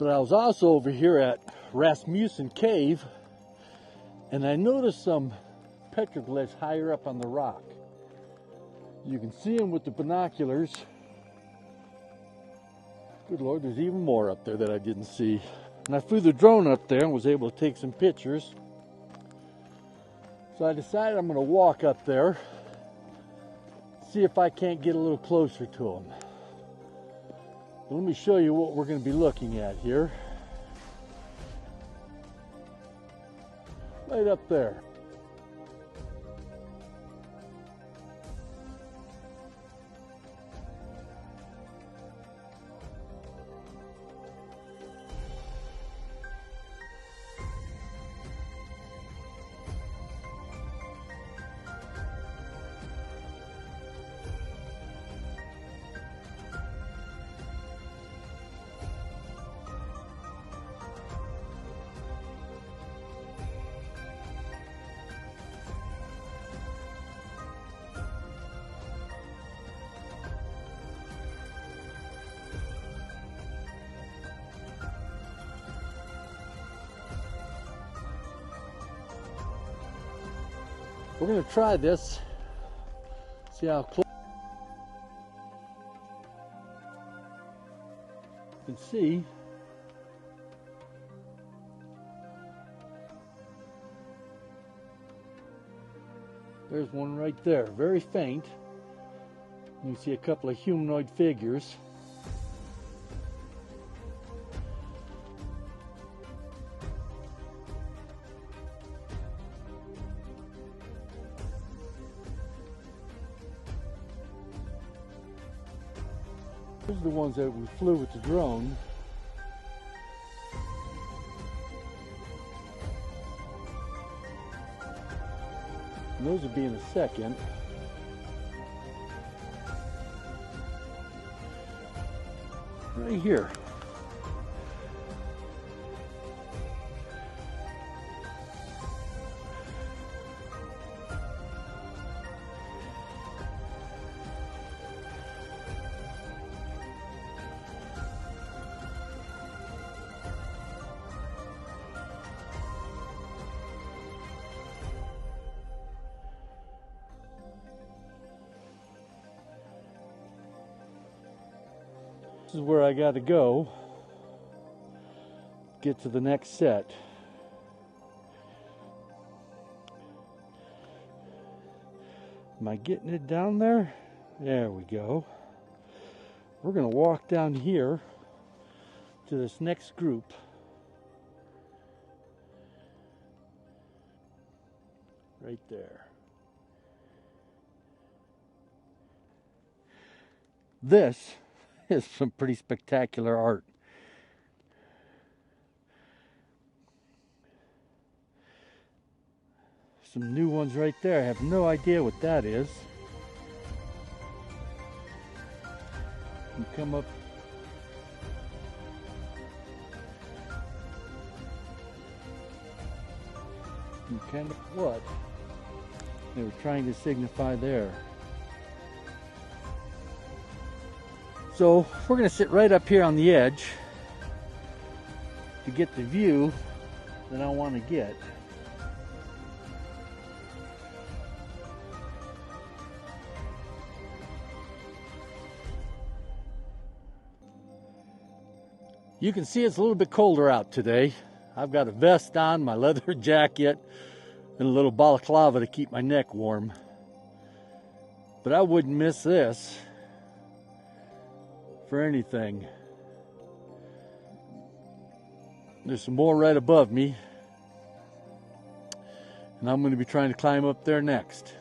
But I was also over here at Rasmussen Cave, and I noticed some petroglyphs higher up on the rock. You can see them with the binoculars. Good Lord, there's even more up there that I didn't see. And I flew the drone up there and was able to take some pictures. So I decided I'm going to walk up there, see if I can't get a little closer to them. Let me show you what we're going to be looking at here. Right up there. We're going to try this, see how close you can see. There's one right there, very faint. You can see a couple of humanoid figures. These are the ones that we flew with the drone. And those will be in a second. Right here. This is where I got to go, get to the next set. Am I getting it down there? There we go. We're going to walk down here to this next group. Right there. This is some pretty spectacular art. Some new ones right there. I have no idea what that is. You come up. And kind of what they were trying to signify there. So we're going to sit right up here on the edge to get the view that I want to get. You can see it's a little bit colder out today. I've got a vest on, my leather jacket, and a little balaclava to keep my neck warm. But I wouldn't miss this for anything. There's some more right above me, and I'm going to be trying to climb up there next.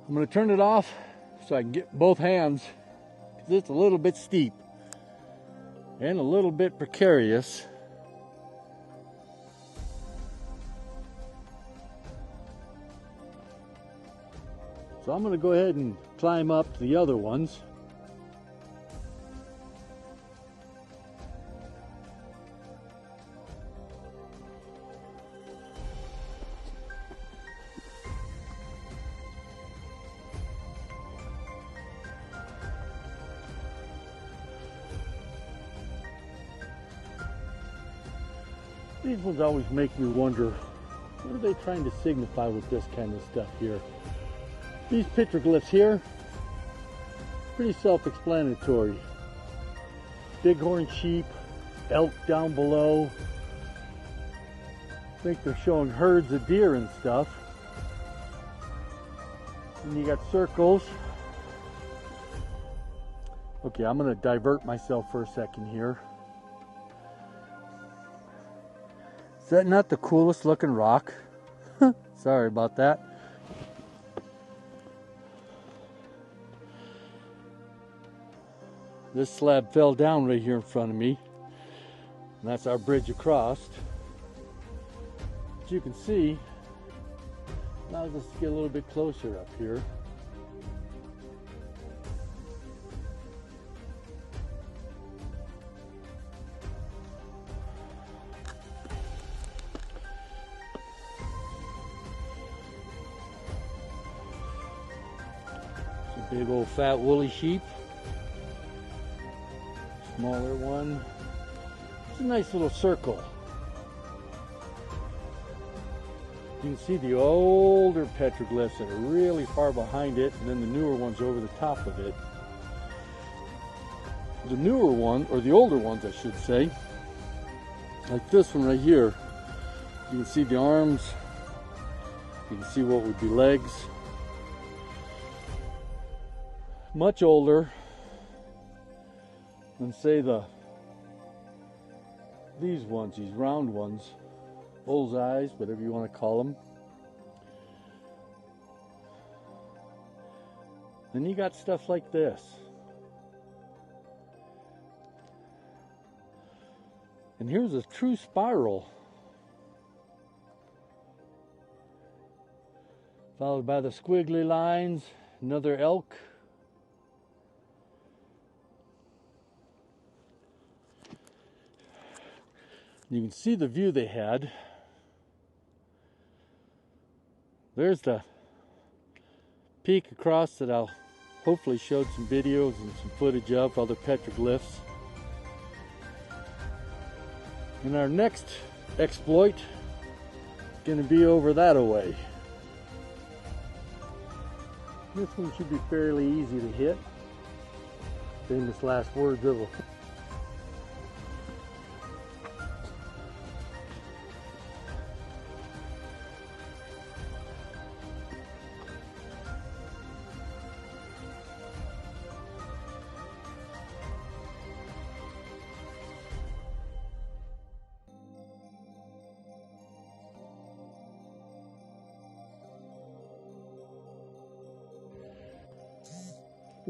I'm going to turn it off so I can get both hands, because it's a little bit steep and a little bit precarious. So I'm going to go ahead and climb up the other ones. These ones always make me wonder, what are they trying to signify with this kind of stuff here? These petroglyphs here, pretty self-explanatory. Bighorn sheep, elk down below. I think they're showing herds of deer and stuff. And you got circles. Okay, I'm going to divert myself for a second here. Is that not the coolest looking rock? Sorry about that. This slab fell down right here in front of me. And that's our bridge across. As you can see, allows us to get a little bit closer up here. It's a big old fat woolly sheep. Smaller one. It's a nice little circle. You can see the older petroglyphs that are really far behind it, and then the newer ones over the top of it. The newer one, or the older ones I should say, like this one right here, you can see the arms, you can see what would be legs. Much older than say these ones, these round ones. Bullseyes, whatever you want to call them. Then you got stuff like this. And here's a true spiral. Followed by the squiggly lines, another elk. You can see the view they had. There's the peak across that I'll hopefully show some videos and some footage of other petroglyphs. And our next exploit is going to be over that away. This one should be fairly easy to hit. Famous last words of a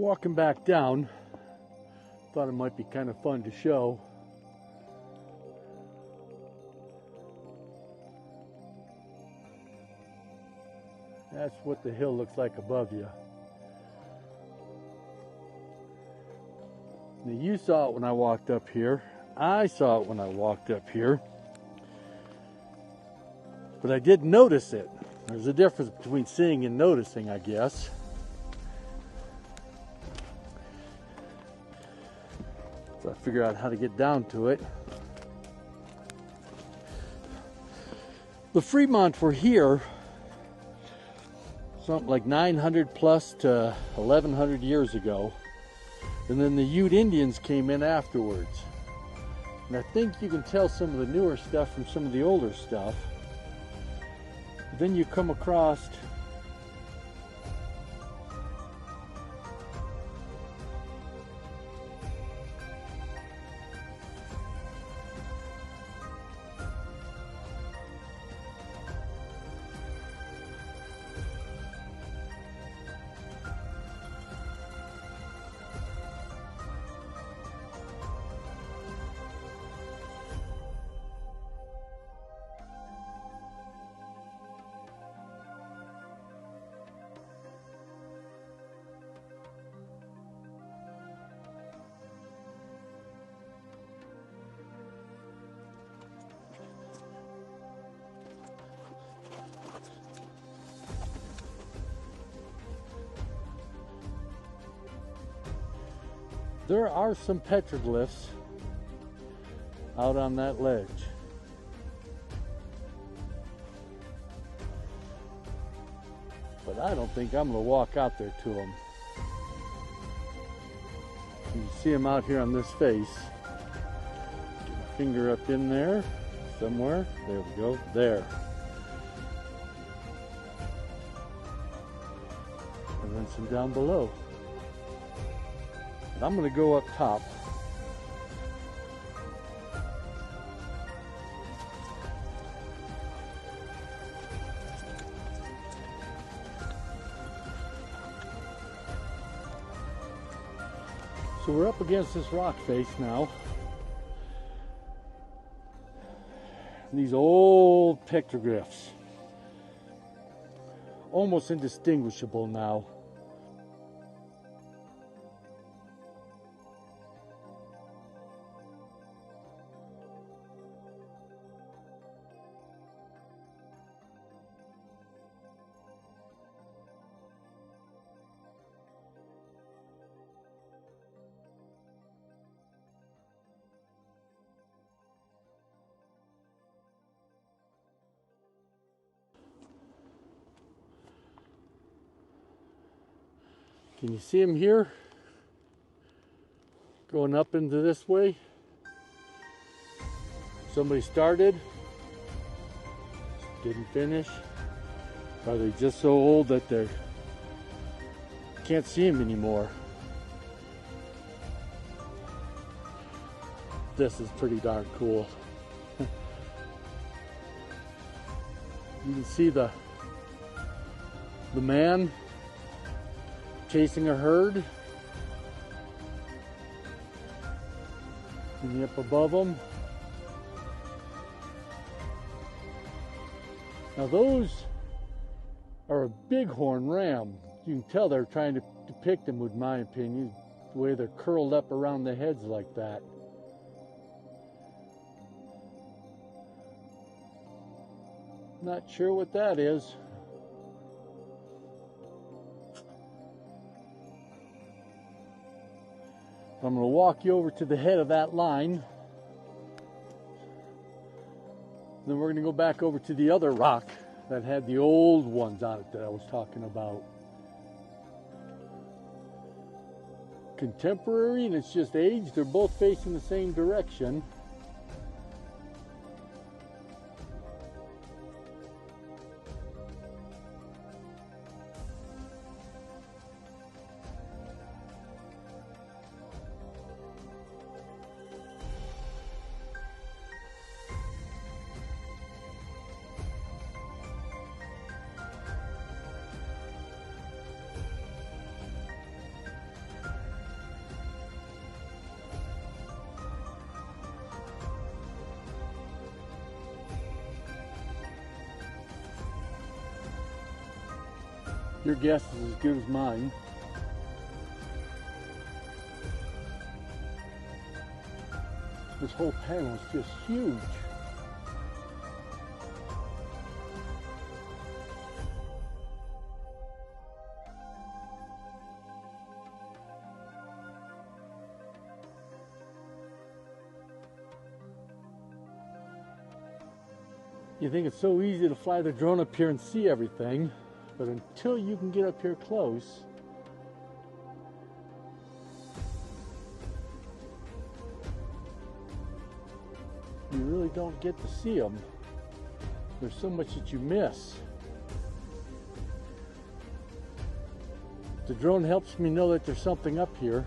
walking back down, thought it might be kind of fun to show. That's what the hill looks like above you. Now you saw it when I walked up here. I saw it when I walked up here. But I did notice it. There's a difference between seeing and noticing, I guess. So I figured out how to get down to it. The Fremont were here something like 900 plus to 1100 years ago. And then the Ute Indians came in afterwards. And I think you can tell some of the newer stuff from some of the older stuff. Then you come across there are some petroglyphs out on that ledge. but I don't think I'm going to walk out there to them. You see them out here on this face. Get my finger up in there somewhere. There we go. There. And then some down below. But I'm going to go up top. So we're up against this rock face now. These old petroglyphs, almost indistinguishable now. Can you see them here? Going up into this way. Somebody started, didn't finish. Are they just so old that they can't see them anymore? This is pretty darn cool. You can see the man chasing a herd, and up above them. Now those are a bighorn ram. You can tell they're trying to depict them, with my opinion, the way they're curled up around the heads like that. Not sure what that is. I'm going to walk you over to the head of that line. Then we're going to go back over to the other rock that had the old ones on it that I was talking about. Contemporary, and it's just age. They're both facing the same direction. Your guess is as good as mine. This whole panel is just huge. You think it's so easy to fly the drone up here and see everything. But until you can get up here close, you really don't get to see them. There's so much that you miss. The drone helps me know that there's something up here.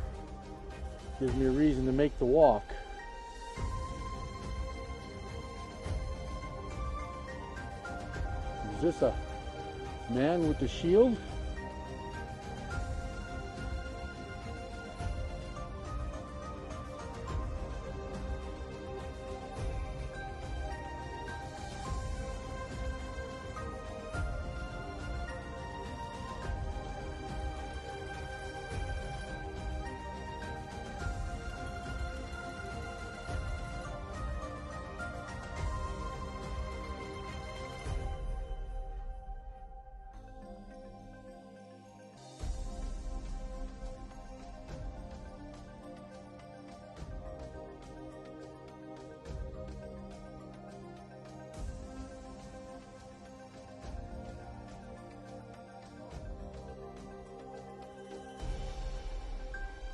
Gives me a reason to make the walk. Is this a man with the shield?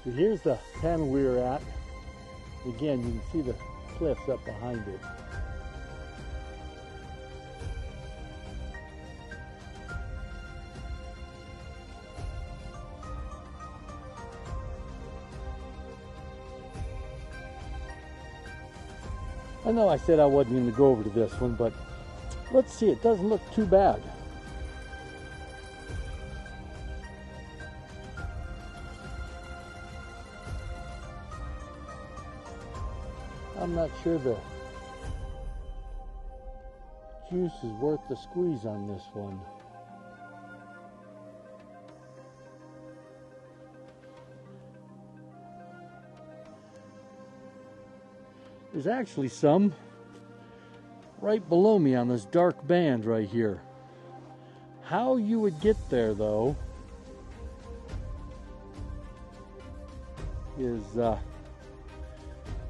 So here's the panel we were at. Again, you can see the cliffs up behind it. I know I said I wasn't going to go over to this one, but let's see, it doesn't look too bad. I'm not sure the juice is worth the squeeze on this one. There's actually some right below me on this dark band right here. How you would get there, though, is a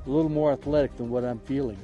little more athletic than what I'm feeling.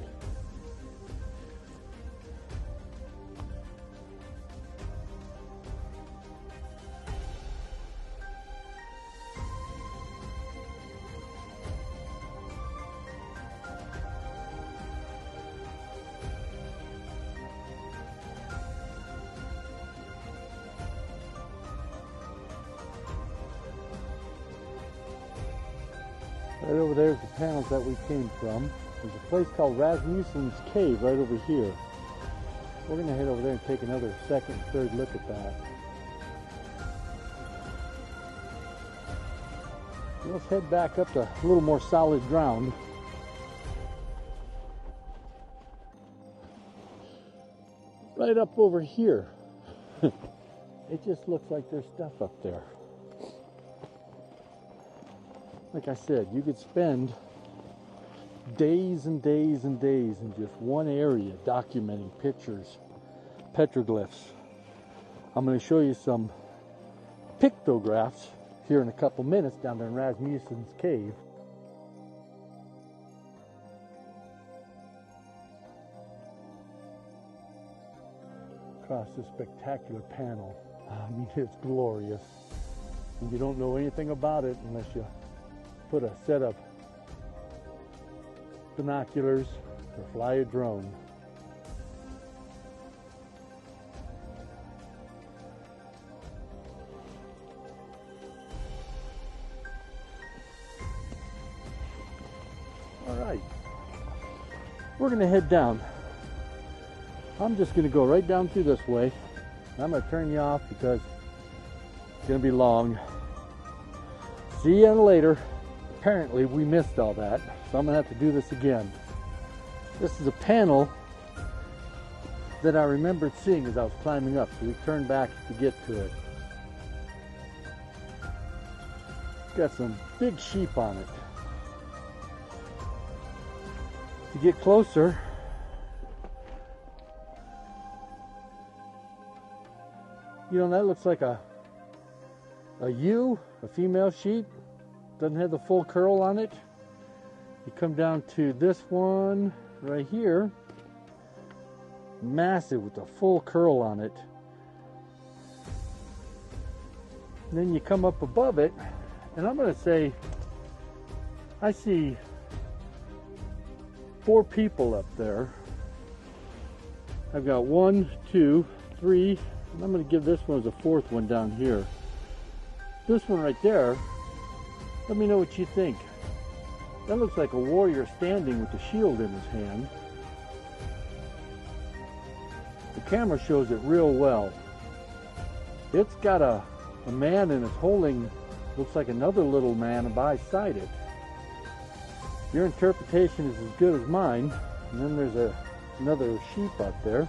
Right over there is the panels that we came from. There's a place called Rasmussen's Cave right over here. We're going to head over there and take another second, third look at that. Let's head back up to a little more solid ground. Right up over here. It just looks like there's stuff up there. Like I said, you could spend days and days and days in just one area documenting pictures, petroglyphs. I'm going to show you some pictographs here in a couple minutes down there in Rasmussen's Cave. Across this spectacular panel. I mean, it's glorious. And you don't know anything about it unless you put a set of binoculars or fly a drone. All right, we're gonna head down. I'm just gonna go right down through this way. I'm gonna turn you off because it's gonna be long. See you later. Apparently we missed all that, so I'm gonna have to do this again. This is a panel that I remembered seeing as I was climbing up, so we turned back to get to it. It's got some big sheep on it. To get closer, you know, that looks like a ewe, a female sheep. Doesn't have the full curl on it. You come down to this one right here, massive with a full curl on it. And then you come up above it, and I'm going to say I see 4 people up there. I've got 1, 2, 3, and I'm going to give this one as a 4th one down here. This one right there, let me know what you think. That looks like a warrior standing with a shield in his hand. The camera shows it real well. It's got a man and it's holding, looks like another little man beside it. Your interpretation is as good as mine. And then there's another sheep out there.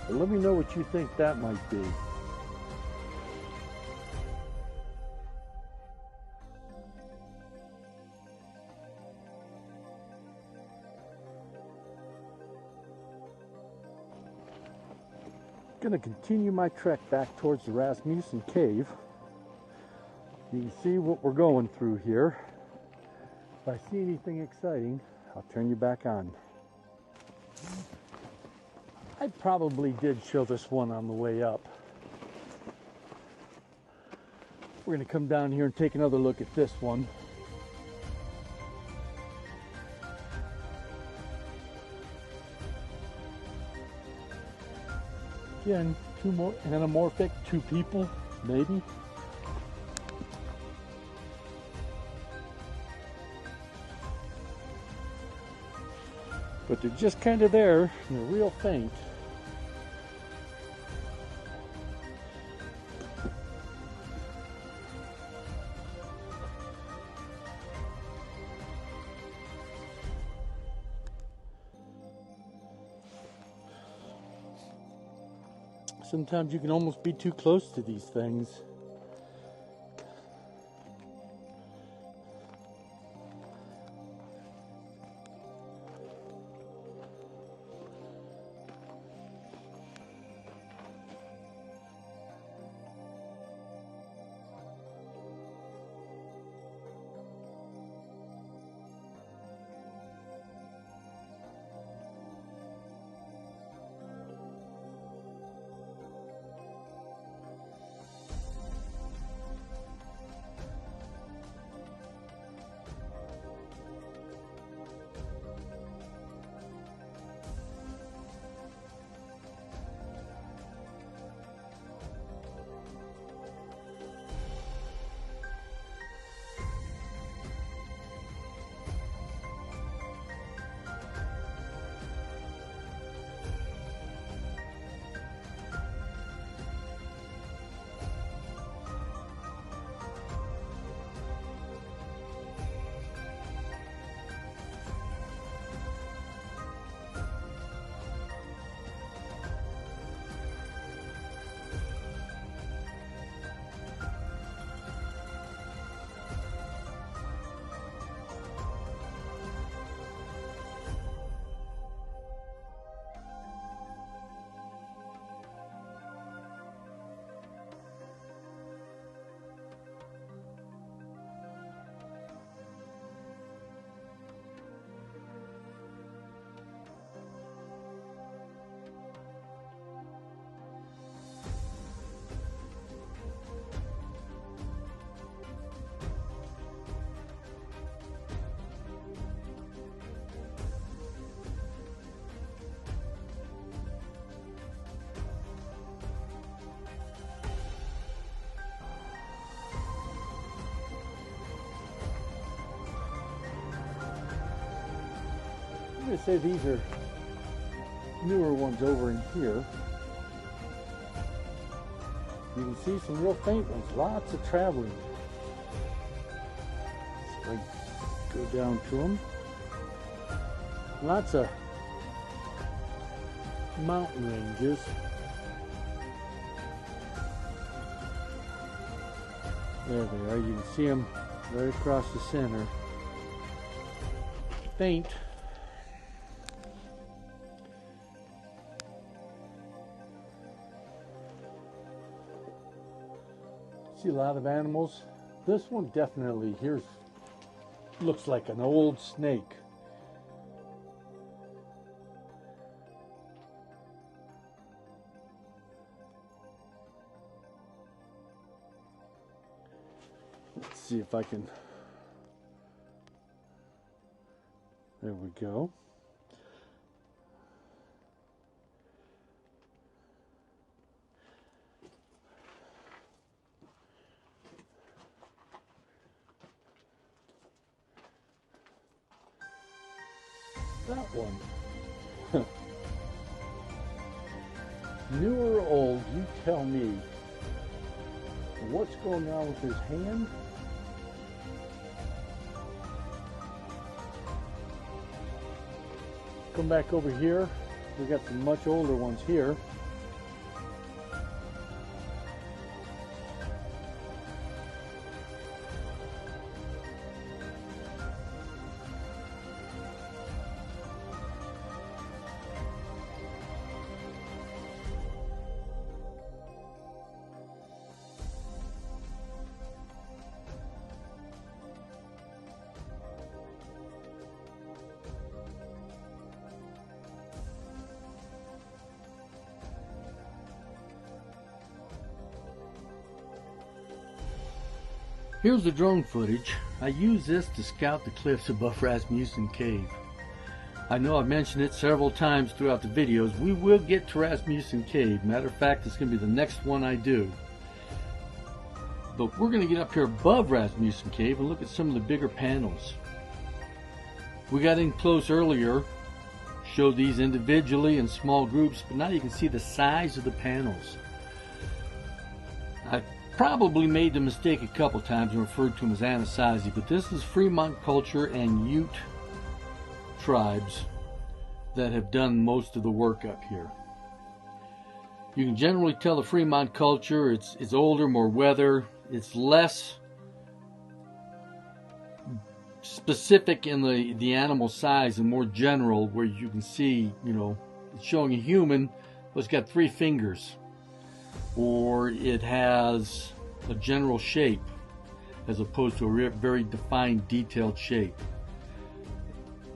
But let me know what you think that might be. I'm going to continue my trek back towards the Rasmussen Cave. You can see what we're going through here. If I see anything exciting, I'll turn you back on. I probably did show this one on the way up. We're going to come down here and take another look at this one. Again, two more anamorphic, two people, maybe. But they're just kind of there, and they're real faint. Sometimes you can almost be too close to these things. I'm going to say these are newer ones over in here. You can see some real faint ones, lots of traveling. So I go down to them. Lots of mountain ranges. There they are, you can see them right across the center. Faint. See a lot of animals. This one definitely looks like an old snake. Let's see if I can. There we go. That one. New or old, you tell me. What's going on with his hand? Come back over here. We got some much older ones here. Here's the drone footage. I use this to scout the cliffs above Rasmussen Cave. I know I've mentioned it several times throughout the videos. We will get to Rasmussen Cave. Matter of fact, it's going to be the next one I do. But we're going to get up here above Rasmussen Cave and look at some of the bigger panels. We got in close earlier, showed these individually in small groups, but now you can see the size of the panels. I probably made the mistake a couple times and referred to them as Anasazi, but this is Fremont Culture and Ute tribes that have done most of the work up here. You can generally tell the Fremont Culture, it's older, more weather, it's less specific in the animal size and more general, where you can see, you know, it's showing a human, but it's got 3 fingers, or it has a general shape as opposed to a very defined, detailed shape.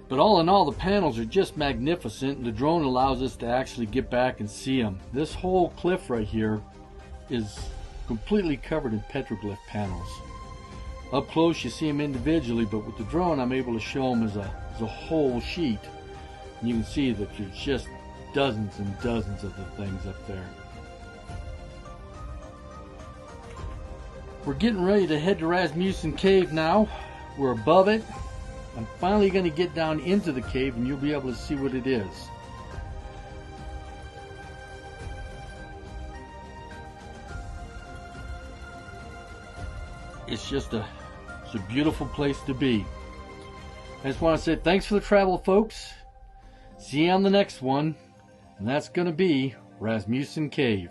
But all in all, the panels are just magnificent, and the drone allows us to actually get back and see them. This whole cliff right here is completely covered in petroglyph panels. Up close you see them individually, but with the drone I'm able to show them as a whole sheet. And you can see that there's just dozens and dozens of the things up there. We're getting ready to head to Rasmussen Cave now. We're above it. I'm finally going to get down into the cave and you'll be able to see what it is. It's just a beautiful place to be. I just want to say thanks for the travel, folks. See you on the next one, and that's going to be Rasmussen Cave.